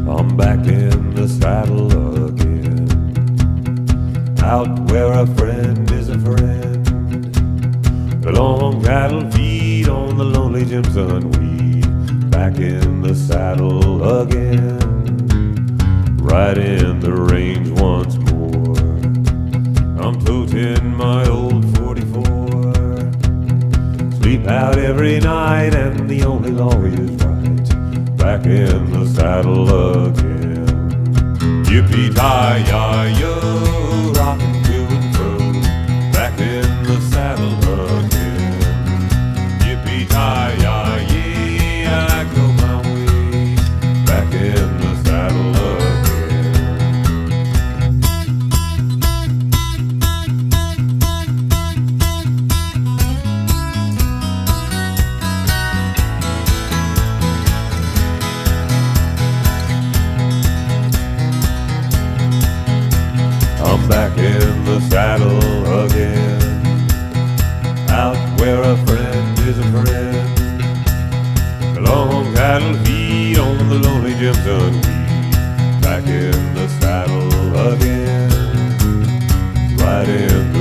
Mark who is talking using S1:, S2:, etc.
S1: I'm back in the saddle again, out where a friend is a friend. The long cattle feed on the lonely Jimson weed. Back in the saddle again, right in the range once more. I'm toting my old 44. Sleep out every night and the only law is right. Back in the saddle again. Yippee-ki-yi-yo, rockin' to and fro. Back in the saddle again. Yippee-ki-yi, I go my way. Back in the saddle again. I'm back in the saddle again, out where a friend is a friend. The long cattle feed on the lonely Jimson weed. Back in the saddle again, right in the